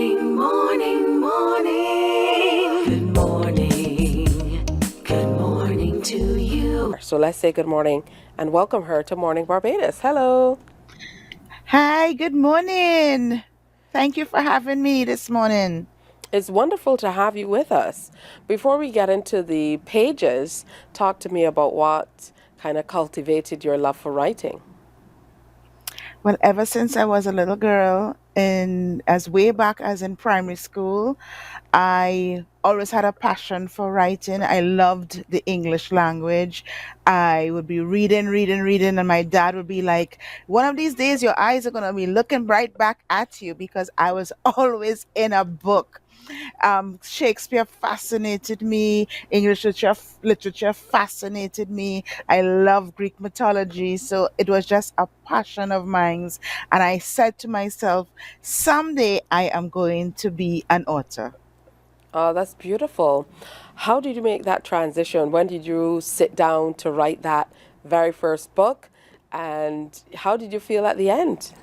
morning, morning, morning. Good morning. Good morning to you. So let's say good morning and welcome her to Morning Barbados. Hello. Hi, good morning. Thank you for having me this morning. It's wonderful to have you with us. Before we get into the pages, talk to me about what kind of cultivated your love for writing. Well, ever since I was a little girl, in as way back as in primary school, I always had a passion for writing. I loved the English language. I would be reading, reading, reading, and my dad would be like, "One of these days, your eyes are going to be looking right back at you," because I was always in a book. Shakespeare fascinated me. English literature fascinated me. I love Greek mythology, so it was just a passion of mine. And I said to myself, someday I am going to be an author. Oh, that's beautiful. How did you make that transition? When did you sit down to write that very first book? And how did you feel at the end?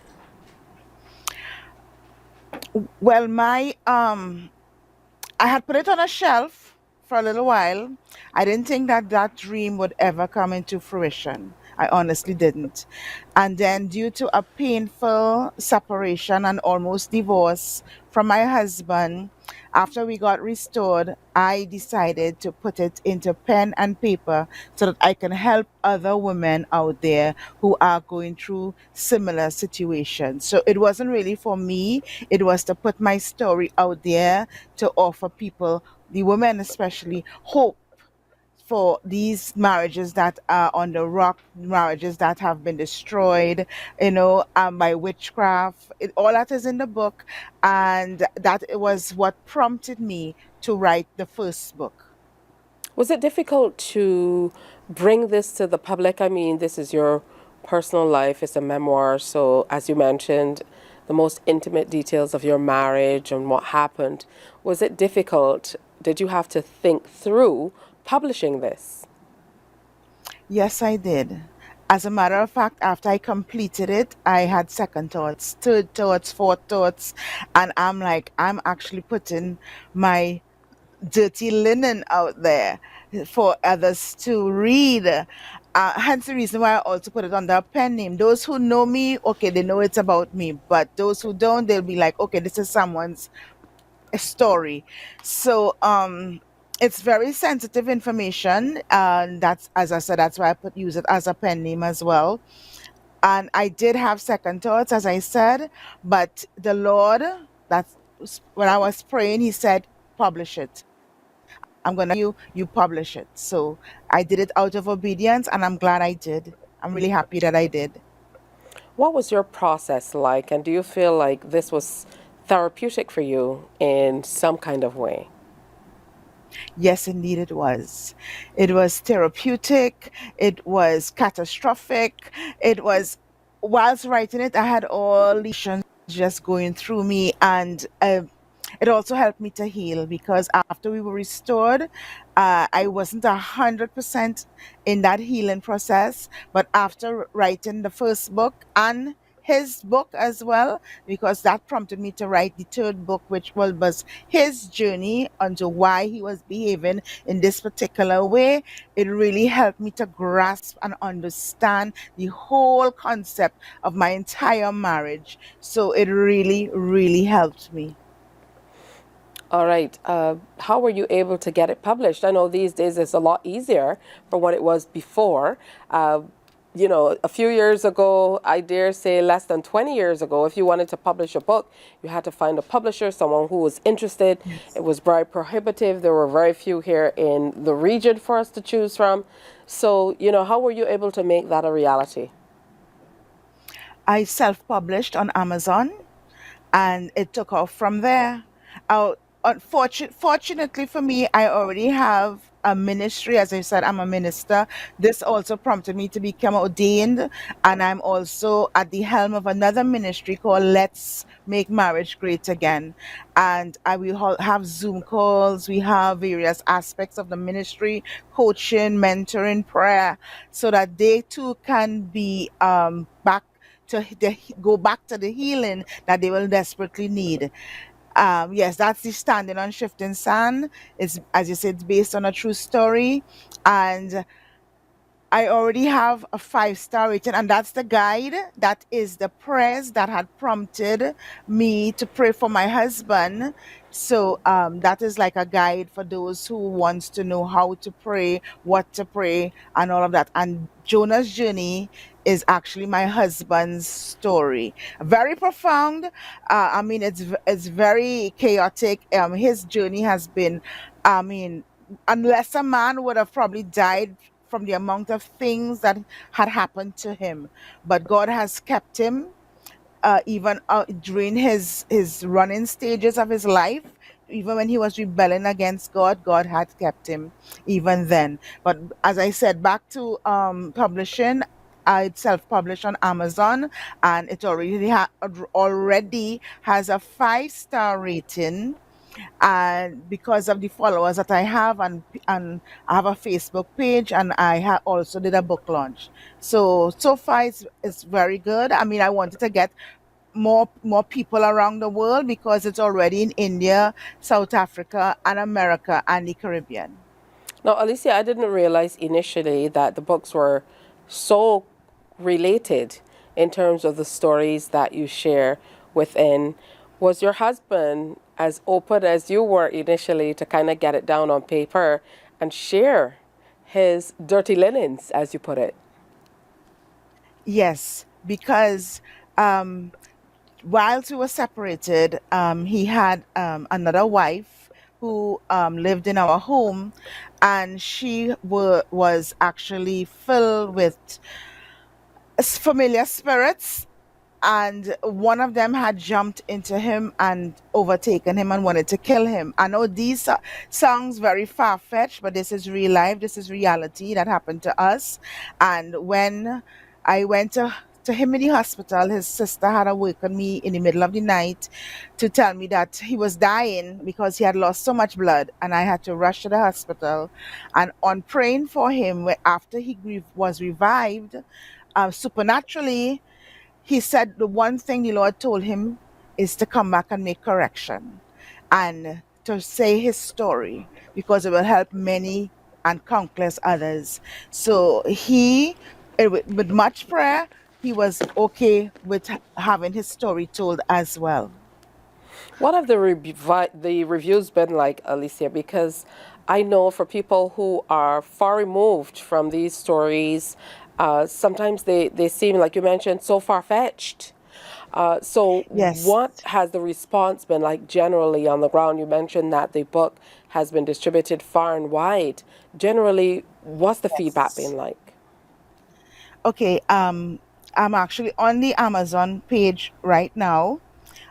Well, my I had put it on a shelf for a little while. I didn't think that that dream would ever come into fruition. I honestly didn't. And then, due to a painful separation and almost divorce from my husband, after we got restored, I decided to put it into pen and paper so that I can help other women out there who are going through similar situations. So it wasn't really for me, it was to put my story out there to offer people, the women especially, hope for these marriages that are on the rock, marriages that have been destroyed, by witchcraft. All that is in the book, and that it was what prompted me to write the first book. Was it difficult to bring this to the public? I mean, this is your personal life, it's a memoir. So, as you mentioned, the most intimate details of your marriage and what happened. Was it difficult? Did you have to think through publishing this? Yes, I did. As a matter of fact, after I completed it, I had second thoughts, third thoughts, fourth thoughts, and I'm like, I'm actually putting my dirty linen out there for others to read. Hence the reason why I also put it under a pen name. Those who know me, okay, they know it's about me. But those who don't, they'll be like, okay, this is someone's story. So it's very sensitive information. And that's, as I said, that's why I use it as a pen name as well. And I did have second thoughts, as I said, but the Lord, that's when I was praying, He said, publish it. I'm going to you publish it. So I did it out of obedience, and I'm glad I did. I'm really happy that I did. What was your process like? And do you feel like this was therapeutic for you in some kind of way? Yes, indeed, it was. It was therapeutic. It was catastrophic. It was, whilst writing it, I had all the emotions just going through me. And it also helped me to heal because after we were restored, I wasn't 100% in that healing process. But after writing the first book and his book as well, because that prompted me to write the third book, which was his journey onto why he was behaving in this particular way. It really helped me to grasp and understand the whole concept of my entire marriage. So it really, really helped me. All right. How were you able to get it published? I know these days it's a lot easier for what it was before. Uh, a few years ago, I dare say less than 20 years ago, if you wanted to publish a book, you had to find a publisher, someone who was interested. Yes. It was very prohibitive. There were very few here in the region for us to choose from. So, how were you able to make that a reality? I self published on Amazon and it took off from there. Fortunately for me, I already have a ministry. As I said, I'm a minister. This also prompted me to become ordained, and I'm also at the helm of another ministry called Let's Make Marriage Great Again. And I will have Zoom calls. We have various aspects of the ministry, coaching, mentoring, prayer, so that they too can be back to go back to the healing that they will desperately need. Yes, that's the Standing on Shifting Sand. It's, as you said, it's based on a true story. And I already have a 5-star rating, and that's the guide. That is the prayers that had prompted me to pray for my husband. So that is like a guide for those who wants to know how to pray, what to pray, and all of that. And Jonah's journey is actually my husband's story. Very profound. I mean, it's very chaotic. His journey has been, I mean, unless a man would have probably died from the amount of things that had happened to him. But God has kept him, even during his running stages of his life. Even when he was rebelling against God, God had kept him even then. But as I said, back to publishing. It's self-published on Amazon, and it already has a 5-star rating, and because of the followers that I have, and I have a Facebook page, and also did a book launch. So far it's very good. I mean, I wanted to get more people around the world because it's already in India, South Africa, and America, and the Caribbean. Now, Alicia, I didn't realize initially that the books were so related in terms of the stories that you share within. Was your husband as open as you were initially to kind of get it down on paper and share his dirty linens, as you put it? Yes, because whilst we were separated, he had another wife who lived in our home, and was actually filled with familiar spirits, and one of them had jumped into him and overtaken him and wanted to kill him. I know these sounds very far fetched, but this is real life. This is reality that happened to us. And when I went to him in the hospital, his sister had awakened me in the middle of the night to tell me that he was dying because he had lost so much blood, and I had to rush to the hospital. And on praying for him, after was revived, supernaturally, he said the one thing the Lord told him is to come back and make correction, and to say his story, because it will help many and countless others. So with much prayer, he was okay with having his story told as well. What have the reviews been like, Alicia? Because I know for people who are far removed from these stories, sometimes they seem, like you mentioned, so far fetched. So, Yes, what has the response been like generally on the ground? You mentioned that the book has been distributed far and wide. Generally, what's the feedback yes. been like? Okay, I'm actually on the Amazon page right now.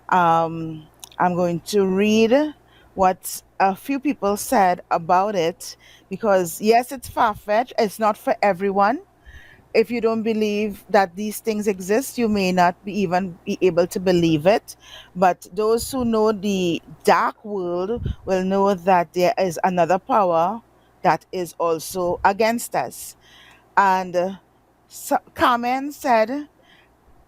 Um, I'm going to read what a few people said about it, because yes, it's far-fetched. It's not for everyone. If you don't believe that these things exist, you may not even be able to believe it. But those who know the dark world will know that there is another power that is also against us. And Carmen said,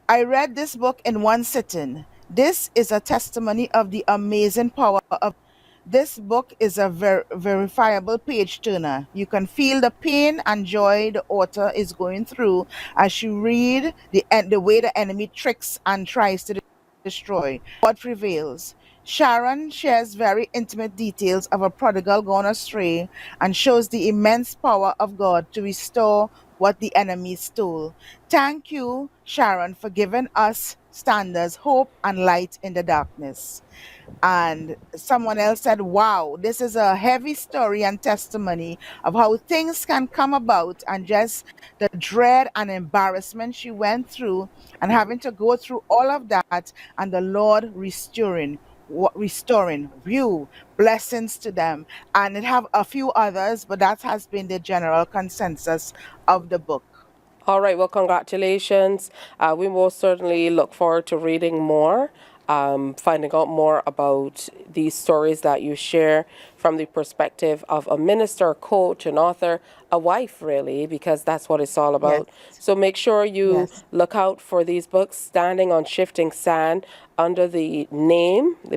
I read this book in one sitting. This is a testimony of the amazing power of God. This book is a verifiable page turner. You can feel the pain and joy the author is going through as you read the way the enemy tricks and tries to destroy. God prevails. Sharon shares very intimate details of a prodigal gone astray, and shows the immense power of God to restore what the enemy stole. Thank you, Sharon, for giving us standards, hope, and light in the darkness. And someone else said, wow, this is a heavy story and testimony of how things can come about, and just the dread and embarrassment she went through, and having to go through all of that, and the Lord restoring you, blessings to them. And it have a few others, but that has been the general consensus of the book. All right, well, congratulations. We most certainly look forward to reading more. finding out more about these stories that you share from the perspective of a minister, coach, an author, a wife, really, because that's what it's all Yes. about. So make sure you Yes. look out for these books, Standing on Shifting Sand, under the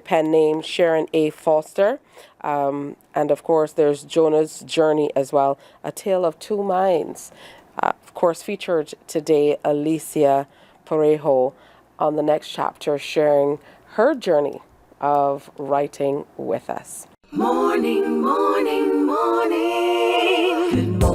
pen name Sharon A. Foster. And of course, there's Jonah's Journey as well, A Tale of Two Minds. Of course, featured today, Alicia Parejo on the next chapter, sharing her journey of writing with us. Morning, morning, morning. Good morning.